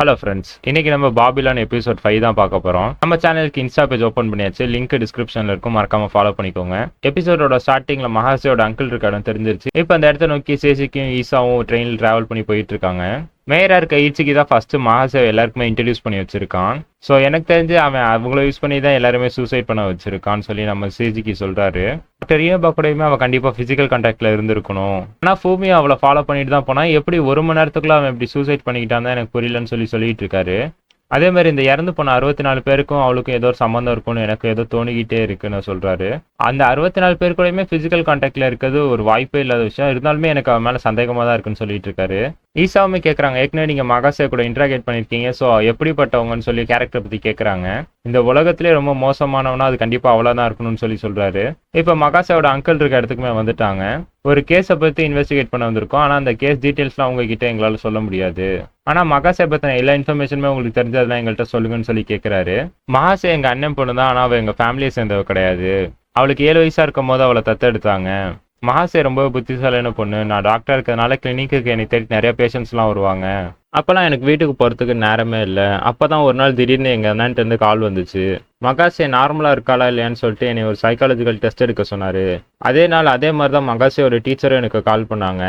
Hello friends, இன்னைக்கு நம்ம பாபிலான் episode 5 தான் பார்க்க போறோம். நம்ம சேனலுக்கு இன்ஸ்டா பேஜ் ஓப்பன் பண்ணியாச்சு. லிங்க் டிஸ்கிரிப்ஷன்ல இருக்கும், மறக்காம ஃபாலோ பண்ணிக்கோங்க. எபிசோடோட ஸ்டார்டிங்ல மகாசேயோட அங்கிள் இருக்க இடம் தெரிஞ்சிருச்சு. இப்போ அந்த இடத்த நோக்கி சேசிக்கும் ஈசாவும் ட்ரெயினில் டிராவல் பண்ணி போயிட்டு இருக்காங்க. மேயரா இருக்க ஈச்சிக்கு தான் ஃபர்ஸ்ட் மகாசேவ் எல்லாருக்குமே இன்ட்ரடியூஸ் பண்ணி வச்சிருக்கான். ஸோ எனக்கு தெரிஞ்சு அவன் அவங்கள யூஸ் பண்ணி தான் எல்லாருமே சூசைட் பண்ண வச்சிருக்கான்னு சொல்லி நம்ம சேஜிக்கு சொல்றாரு. டாக்டர் ரியபா கூடயுமே அவன் கண்டிப்பா பிசிக்கல் கான்டாக்ட்ல இருந்திருக்கணும். ஆனா பூமி அவளை ஃபாலோ பண்ணிட்டு தான் போனா, எப்படி 1 மணி நேரத்துக்குள்ள அவன் இப்படி சூசைட் பண்ணிக்கிட்டான் தான் எனக்கு புரியலன்னு சொல்லிட்டு இருக்காரு. அதே மாதிரி இந்த இறந்து போன 64 பேருக்கும் அவளுக்கும் ஏதோ ஒரு சம்மந்தம் இருக்கும்னு எனக்கு ஏதோ தோணிக்கிட்டே இருக்குன்னு சொல்றாரு. அந்த 64 பேர் கூடயுமே பிசிக்கல் கான்டாக்ட்ல இருக்கிறது ஒரு வாய்ப்பே இல்லாத விஷயம். இருந்தாலுமே எனக்கு அவன் மேல சந்தேகமா தான் இருக்குன்னு சொல்லிட்டு இருக்காரு. ஈசாவுமே கேட்கறாங்க, ஏற்கனவே நீங்க மகாசே கூட இன்ட்ராகேட் பண்ணிருக்கீங்க, ஸோ எப்படிப்பட்டவங்கன்னு சொல்லி கேரக்டர் பத்தி கேட்கறாங்க. இந்த உலகத்திலே ரொம்ப மோசமானவனா அது கண்டிப்பா அவ்வளவுதான் இருக்கணும்னு சொல்றாரு. இப்ப மகாசேவோட அங்கிள் இருக்க இடத்துக்குமே வந்துட்டாங்க. ஒரு கேஸை பத்தி இன்வெஸ்டிகேட் பண்ண வந்திருக்கோம். ஆனா அந்த கேஸ் டீடைல்ஸ்லாம் உங்ககிட்ட எங்களால சொல்ல முடியாது. ஆனா மகாசே பத்தின எல்லா இன்ஃபர்மேஷனுமே உங்களுக்கு தெரிஞ்சதெல்லாம் எங்கள்கிட்ட சொல்லுங்கன்னு சொல்லி கேட்கிறாரு. மகாசே எங்க அண்ணன் பொண்ணு தான், ஆனா அவ எங்க ஃபேமிலியை சேர்ந்தவ கிடையாது. அவளுக்கு 7 வயசா இருக்கும் போது அவளை தத்தெடுத்தாங்க. மகாசே ரொம்ப புத்திசாலியான பொண்ணு. நான் டாக்டர் இருக்கிறதுனால கிளினிக்கு என்னை தேடி நிறைய பேஷண்ட்ஸ்லாம் வருவாங்க. அப்பெல்லாம் எனக்கு வீட்டுக்கு போறதுக்கு நேரமே இல்லை. அப்பதான் ஒரு நாள் திடீர்னு எங்க அண்ணன்ட்டு இருந்து கால் வந்துச்சு. மகாசே நார்மலா இருக்காளா இல்லையான்னு சொல்லிட்டு என்னை ஒரு சைக்காலஜிக்கல் டெஸ்ட் எடுக்க சொன்னாரு. அதே நாள் அதே மாதிரி தான் மகாசே ஒரு டீச்சரும் எனக்கு கால் பண்ணாங்க.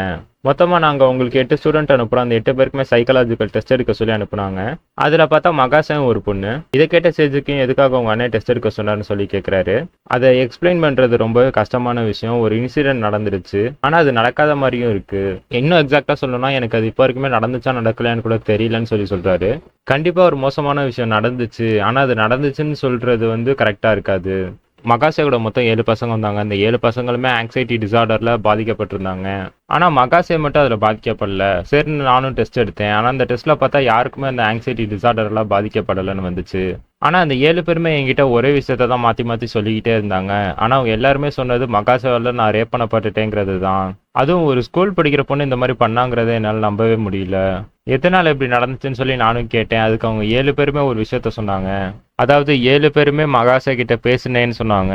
மொத்தமா நாங்க உங்களுக்கு 8 ஸ்டூடெண்ட் அனுப்புறோம். அந்த 8 பேருக்குமே சைக்காலஜிக்கல் டெஸ்ட் எடுக்க சொல்லி அனுப்புனாங்க. அதுல பார்த்தா மகாசேவும் ஒரு பொண்ணு. இதை கேட்ட சேஜுக்கும் எதுக்காக உங்க அண்ணன் டெஸ்ட் எடுக்க சொன்னார்னு சொல்லி கேட்கிறாரு. அதை எக்ஸ்பிளைன் பண்றது ரொம்பவே கஷ்டமான விஷயம். ஒரு இன்சிடென்ட் நடந்துருச்சு, ஆனா அது நடக்காத மாதிரியும் இருக்கு. இன்னும் எக்ஸாக்டா சொல்லணும்னா எனக்கு அது இப்போ வரைக்குமே நடந்துச்சா நடக்கலையான்னு கூட தெரியலன்னு சொல்றாரு. கண்டிப்பா ஒரு மோசமான விஷயம் நடந்துச்சு, ஆனா அது நடந்துச்சுன்னு சொல்றது கரெக்டா இருக்காது. மகாசே கூட மொத்தம் 7 பசங்க வந்தாங்க. அந்த 7 பசங்களுமே ஆங்ஸைட்டி டிசார்டர்ல பாதிக்கப்பட்டிருந்தாங்க. ஆனா மகாசே மட்டும் அதுல பாதிக்கப்படல. சரின்னு நானும் டெஸ்ட் எடுத்தேன். ஆனா அந்த டெஸ்ட்ல பார்த்தா யாருக்குமே அந்த ஆங்ஸைட்டி டிசார்டர்லாம் பாதிக்கப்படலைன்னு வந்துச்சு. ஆனா அந்த 7 பேருமே என்கிட்ட ஒரே விஷயத்த தான் மாத்தி மாத்தி சொல்லிக்கிட்டே இருந்தாங்க. ஆனா அவங்க எல்லாருமே சொன்னது மகாசேவால நான் ரேப் பண்ணப்பட்டுட்டேங்கிறது தான். அதுவும் ஒரு ஸ்கூல் படிக்கிற பொண்ணு இந்த மாதிரி பண்ணாங்கிறத என்னால் நம்பவே முடியல. எதனால இப்படி நடந்துச்சுன்னு சொல்லி நானும் கேட்டேன். அதுக்கு அவங்க 7 பேருமே ஒரு விஷயத்த சொன்னாங்க. அதாவது 7 பேருமே மகாசே கிட்ட பேசுனேன்னு சொன்னாங்க.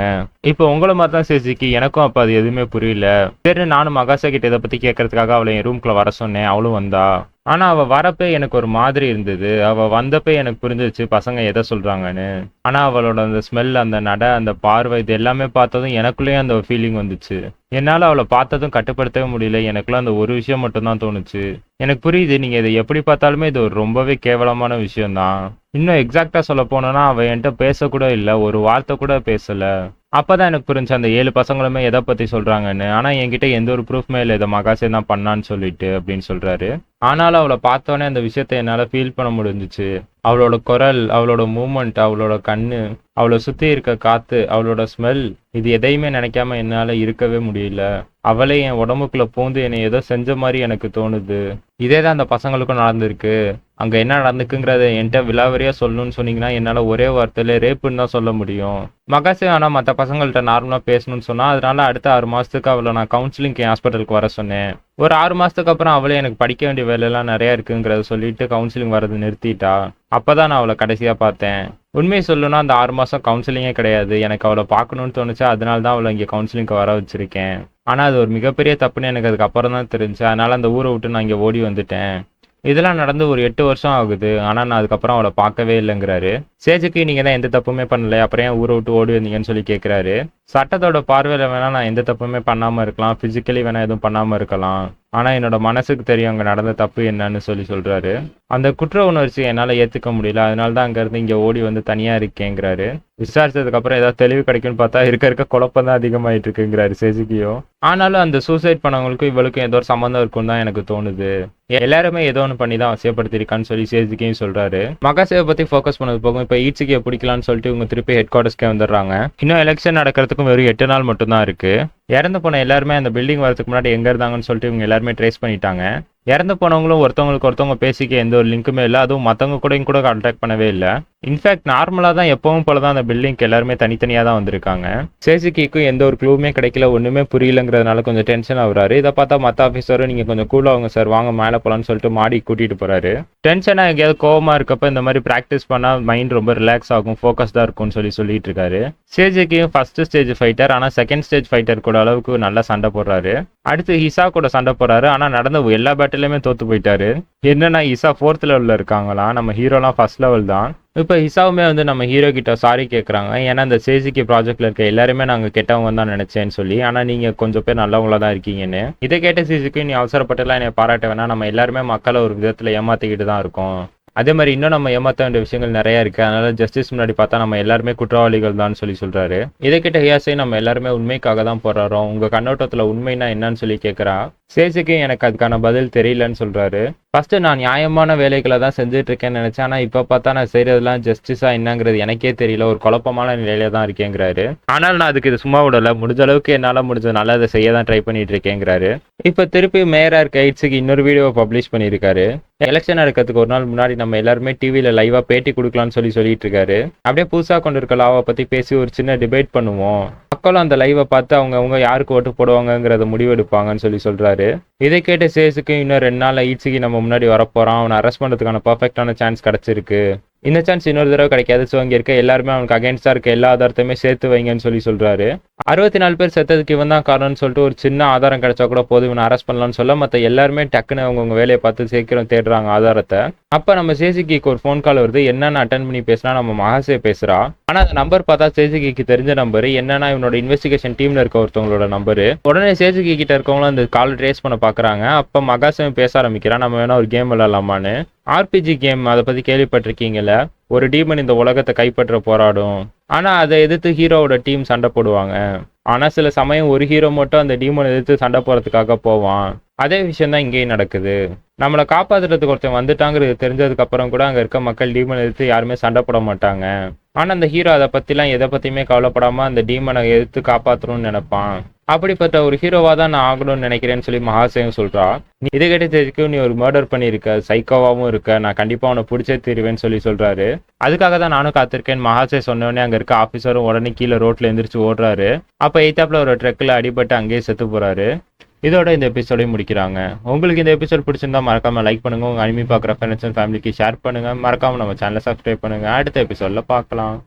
இப்போ உங்களை மாதிரி தான் சேசிக்கு எனக்கும் அப்ப அது எதுவுமே புரியல. சரி நானும் மகாசே கிட்ட இதை பத்தி கேட்கறதுக்காக அவளை என் ரூம்குள்ள வர சொன்னேன். அவளும் வந்தா. ஆனா அவ வரப்ப எனக்கு ஒரு மாதிரி இருந்தது. அவ வந்தப்ப எனக்கு புரிஞ்சிருச்சு பசங்க எதை சொல்றாங்கன்னு. ஆனா அவளோட அந்த ஸ்மெல், அந்த நட, அந்த பார்வை, இது எல்லாமே பார்த்ததும் எனக்குள்ளேயும் அந்த ஃபீலிங் வந்துச்சு. என்னால அவளை பார்த்ததும் கட்டுப்படுத்தவே முடியல. எனக்குள்ள அந்த ஒரு விஷயம் மட்டும்தான் தோணுச்சு. எனக்கு புரியுது, நீங்க இதை எப்படி பார்த்தாலுமே இது ஒரு ரொம்பவே கேவலமான விஷயம்தான். இன்னும் எக்ஸாக்டா சொல்ல போனோம்னா அவ என்கிட்ட பேசக்கூட இல்லை, ஒரு வார்த்தை கூட பேசல. அப்பதான் எனக்கு புரிஞ்சு அந்த 7 பசங்களுமே எதை பத்தி சொல்றாங்கன்னு. ஆனா என்கிட்ட எந்த ஒரு ப்ரூஃப்மே இல்லை இதை மகாசே தான் பண்ணான்னு சொல்லிட்டு அப்படின்னு சொல்றாரு. ஆனாலும் அவளை பார்த்தோன்னே அந்த விஷயத்த என்னால ஃபீல் பண்ண முடிஞ்சிச்சு. அவளோட குரல், அவளோட மூமெண்ட், அவளோட கண்ணு, அவளை சுத்தி இருக்க காத்து, அவளோட ஸ்மெல், இது எதையுமே நினைக்காம என்னால இருக்கவே முடியல. அவளே என் உடம்புக்குள்ள பூந்து என்னை ஏதோ செஞ்ச மாதிரி எனக்கு தோணுது. இதே தான் அந்த பசங்களுக்கும் நடந்திருக்கு. அங்க என்ன நடந்துக்குங்கிறத என்கிட்ட விலாவரியா சொல்லணும்னு சொன்னீங்கன்னா என்னால ஒரே வார்த்தையில ரேப்புன்னு தான் சொல்ல முடியும். மகாசே ஆனா மற்ற பசங்கள்கிட்ட நார்மலா பேசணும்னு சொன்னா, அதனால அடுத்த 6 மாசத்துக்கு அவளை நான் கவுன்சிலிங் என் ஹாஸ்பிட்டலுக்கு வர சொன்னேன். ஒரு 6 மாசத்துக்கு அப்புறம் அவளே எனக்கு படிக்க வேண்டிய வேலையெல்லாம் நிறைய இருக்குங்கிறத சொல்லிட்டு கவுன்சிலிங் வரது நிறுத்திட்டா. அப்பதான் நான் அவளை கடைசியா பார்த்தேன். உண்மையை சொல்லணும்னா அந்த 6 மாசம் கவுன்சிலிங்கே கிடையாது. எனக்கு அவளை பார்க்கணும்னு தோணுச்சு, அதனால தான் அவளை இங்கே கவுன்சிலிங்க்கு வர வச்சிருக்கேன். ஆனா அது ஒரு மிகப்பெரிய தப்புன்னு எனக்கு அதுக்கு அப்புறம் தான் தெரிஞ்சு. அதனால அந்த ஊரை விட்டு நான் இங்கே ஓடி வந்துட்டேன். இதெல்லாம் நடந்து ஒரு 8 வருஷம் ஆகுது. ஆனா நான் அதுக்கப்புறம் அவளை பார்க்கவே இல்லைங்கிறாரு. சேஜுக்கு நீங்க தான் எந்த தப்புமே பண்ணல, அப்புறம் ஏன் ஊரை விட்டு ஓடி வந்தீங்கன்னு சொல்லி கேட்கிறாரு. சட்டத்தோட பார்வையில வேணா நான் எந்த தப்புமே பண்ணாம இருக்கலாம், பிசிக்கலி வேணா எதுவும் பண்ணாம இருக்கலாம். ஆனா என்னோட மனசுக்கு தெரியும் அங்க நடந்த தப்பு என்னன்னு சொல்றாரு. அந்த குற்ற உணர்ச்சி என்னால ஏத்துக்க முடியல, அதனாலதான் அங்க இருந்து இங்க ஓடி வந்து தனியா இருக்கேங்கிறாரு. விசாரிச்சதுக்கு அப்புறம் ஏதாவது தெளிவு கிடைக்கும்னு பார்த்தா இருக்க குழப்பம் தான் அதிகமாயிட்டு இருக்குங்கிறாரு சேஜுக்கியும். ஆனாலும் அந்த சூசைட் பண்ணவங்களுக்கும் இவளுக்கும் ஏதோ ஒரு சம்பந்தம் இருக்குன்னு தான் எனக்கு தோணுது. எல்லாருமே ஏதோ ஒன்று பண்ணி தான் அவசியப்படுத்திருக்கான்னு சொல்லி சேஜுக்கியும் சொல்றாரு. மகாசேவை பத்தி ஃபோக்கஸ் பண்ணது போகும். இப்ப ஈட்சிக்கியை பிடிக்கலான்னு சொல்லிட்டு இவங்க திருப்பி ஹெட் குவார்டர்ஸ்க்கே வந்துடுறாங்க. இன்னும் எலெக்ஷன் நடக்கிறதுக்கும் வெறும் 8 நாள் மட்டும் தான் இருக்கு. இறந்து போன எல்லாருமே அந்த பில்டிங் வரதுக்கு முன்னாடி எங்க இருந்தாங்கன்னு சொல்லிட்டு இவங்க எல்லாருமே ட்ரேஸ் பண்ணிட்டாங்க. இறந்து போனவங்களும் ஒருத்தவங்க பேசிக்க எந்த ஒரு லிங்க்குமே இல்லை. அதுவும் மற்றவங்க கூட கான்டாக்ட் பண்ணவே இல்லை. இன்ஃபேக்ட் நார்மலாக தான் எப்பவும் போல தான் அந்த பில்டிங்க்கு எல்லாருமே தனித்தனியாக தான் வந்திருக்காங்க. சேசிக்கிக்கும் எந்த ஒரு க்ளூவுமே கிடைக்கல, ஒன்றுமே புரியலங்கிறதுனால கொஞ்சம் டென்ஷன் ஆகுறாரு. இதை பார்த்தா மற்ற ஆஃபீஸரும் நீங்கள் கொஞ்சம் கூலாகுங்க சார், வாங்க மேலே போகலான்னு சொல்லிட்டு மாடி கூட்டிகிட்டு போகிறாரு. டென்ஷனாக எங்கேயாவது கோவமாக இருக்கப்ப இந்த மாதிரி ப்ராக்டிஸ் பண்ணால் மைண்ட் ரொம்ப ரிலாக்ஸ் ஆகும், ஃபோக்கஸ்டாக இருக்கும்னு சொல்லிட்டு இருக்காரு. சேஜிக்கியும் ஃபர்ஸ்ட் ஸ்டேஜ் ஃபைட்டர், ஆனால் செகண்ட் ஸ்டேஜ் ஃபைட்டர் கூட அளவுக்கு நல்லா சண்டை போடுறாரு. அடுத்து ஹிசா கூட சண்டை போறாரு. ஆனா நடந்த எல்லா பேட்டிலுமே தோத்து போயிட்டாரு. என்னன்னா ஹிசா 4th லெவல்ல இருக்காங்களாம். நம்ம ஹீரோலாம் ஃபர்ஸ்ட் லெவல் தான். இப்ப ஹிசாவுமே வந்து நம்ம ஹீரோ கிட்ட சாரி கேட்குறாங்க. ஏன்னா இந்த சேசிக்கு ப்ராஜெக்ட்ல இருக்க எல்லாருமே நாங்க கெட்டவங்க தான் நினைச்சேன்னு சொல்லி. ஆனா நீங்க கொஞ்சம் பேர் நல்லவங்களா தான் இருக்கீங்கன்னு. இதை கேட்ட சேசிக்கு நீ அவசரப்பட்டுலாம் என்னை பாராட்ட வேணாம். நம்ம எல்லாருமே மக்களை ஒரு விதத்துல ஏமாத்திக்கிட்டு தான் இருக்கோம். அதே மாதிரி இன்னும் நம்ம ஏமாத்த வேண்டிய விஷயங்கள் நிறைய இருக்கு. அதனால ஜஸ்டிஸ் முன்னாடி பார்த்தா நம்ம எல்லாருமே குற்றவாளிகள் தான் சொல்றாரு. இதை கிட்ட ஹியாசை நம்ம எல்லாருமே உண்மைக்காக தான் போராடுறோம். உங்க கண்ணோட்டத்துல உண்மைனா என்னன்னு சொல்லி கேட்கறா. சேசிக்கு எனக்கு அதுக்கான பதில் தெரியலன்னு சொல்றாரு. ஃபர்ஸ்ட் நான் நியாயமான வேலைகளை தான் செஞ்சுட்டு இருக்கேன்னு நினைச்சேன். ஆனா இப்ப பார்த்தா நான் செய்யறதெல்லாம் ஜஸ்டிஸா என்னங்கிறது எனக்கே தெரியல. ஒரு குழப்பமான நிலையில தான் இருக்கேங்கிறாரு. ஆனால் நான் அதுக்கு இது சும்மா விடல. முடிஞ்ச அளவுக்கு என்னால முடிஞ்ச நல்லதை செய்ய தான் ட்ரை பண்ணிட்டு இருக்கேங்கிறாரு. இப்ப திருப்பி மேயரா இருக்க ஐட்ஸுக்கு இன்னொரு வீடியோ பப்ளிஷ் பண்ணியிருக்காரு. எலெக்ஷன் நடக்கிறதுக்கு ஒரு நாள் முன்னாடி நம்ம எல்லாருமே டிவியில லைவா பேட்டி கொடுக்கலாம்னு சொல்லிட்டு இருக்காரு. அப்படியே புதுசா கொண்டு இருக்க லாவை பத்தி பேசி ஒரு சின்ன டிபேட் பண்ணுவோம். மக்களும் அந்த லைவை பார்த்து அவங்க யாருக்கு ஓட்டு போடுவாங்கங்கிறத முடிவெடுப்பாங்கன்னு சொல்றாரு. இதை கேட்ட சேஸுக்கு இன்னும் 2 நாள்ல ஈட்ஸுக்கு நம்ம முன்னாடி வரப்போறான். அவனை அரெஸ்ட் பண்றதுக்கான பர்ஃபெக்டான சான்ஸ் கிடைச்சிருக்கு. இந்த சான்ஸ் இன்னொரு தடவை கிடைக்காது. ஸோ இங்க இருக்க எல்லாருமே அவனுக்கு அகேன்ஸ்டா இருக்க எல்லா ஆதாரத்தையுமே சேர்த்து வைங்கன்னு சொல்றாரு. 64 பேர் செத்ததுக்கு இவன் தான் காரணம்னு சொல்லிட்டு ஒரு சின்ன ஆதாரம் கிடைச்சா கூட போதும் இவனை அரெஸ்ட் பண்ணலாம்னு சொல்ல மற்ற எல்லாருமே டக்குன்னு அவங்கவுங்க வேலையை பார்த்து சீக்கிரம் தேடுறாங்க ஆதாரத்தை. அப்ப நம்ம சேசிக்கு ஒரு ஃபோன் கால் வருது. என்னன்னு அட்டன் பண்ணி பேசினா நம்ம மகாசே பேசுறா. ஆனா அந்த நம்பர் பார்த்தா சேசிக்கு தெரிஞ்ச நம்பர். என்னன்னா இவனோட இன்வெஸ்டிகேஷன் டீம்ல இருக்க ஒருத்தவங்களோட நம்பரு. உடனே சேசிக்கு கிட்ட இருக்கவங்களும் அந்த கால் ட்ரேஸ் பண்ண பாக்குறாங்க. அப்ப மகாசே பேச ஆரம்பிக்கிறான். நம்ம வேணா ஒரு கேம் விளையாடலாமான்னு. ஆர்பிஜி கேம் அதை பத்தி கேள்விப்பட்டிருக்கீங்கல்ல. ஒரு டீமன் இந்த உலகத்தை கைப்பற்ற போராடும். ஆனா அதை எதிர்த்து ஹீரோவோட டீம் சண்டை போடுவாங்க. ஆனா சில சமயம் ஒரு ஹீரோ மட்டும் அந்த டீமன் எதிர்த்து சண்டை போறதுக்காக போவான். அதே விஷயம் தான் இங்கேயும் நடக்குது. நம்மளை காப்பாத்துறதுக்கு ஒருத்தன் வந்துட்டாங்கிறது தெரிஞ்சதுக்கு அப்புறம் கூட அங்க இருக்க மக்கள் டீமன் எதிர்த்து யாருமே சண்டை போட மாட்டாங்க. ஆனா அந்த ஹீரோ அதை பத்திலாம் எதை பத்தியுமே கவலைப்படாம அந்த டீமனை எதிர்த்து காப்பாற்றணும்னு நினைப்பான். அப்படிப்பட்ட ஒரு ஹீரோவா தான் நான் ஆகணும்னு நினைக்கிறேன்னு சொல்லி மகாசேயும் சொல்றா. இதை கேட்டு தெரிஞ்சுக்கும் நீ ஒரு மர்டர் பண்ணியிருக்க, சைக்கோவாவும் இருக்க, நான் கண்டிப்பா அவனை பிடிச்சே தீருவேன்னு சொல்றாரு. அதுக்காக தான் நானும் காத்திருக்கேன். மகாசே சொன்னோடனே அங்க இருக்க ஆபீசரும் உடனே கீழே ரோட்ல எந்திரிச்சு ஓடுறாரு. அப்ப எய்தாப்ல ஒரு ட்ரக்ல அடிபட்டு அங்கேயே செத்து போறாரு. இதோட இந்த எபிசோடையும் முடிக்கிறாங்க. உங்களுக்கு இந்த எபிசோட் பிடிச்சிருந்தா மறக்காம லைக் பண்ணுங்க. உங்க அனிமி பார்க்குற ஃப்ரெண்ட்ஸ் அண்ட் ஃபேமிலிக்கு ஷேர் பண்ணுங்க. மறக்காம நம்ம சேனலை சப்ஸ்கிரைப் பண்ணுங்க. அடுத்த எபிசோட்ல பார்க்கலாம்.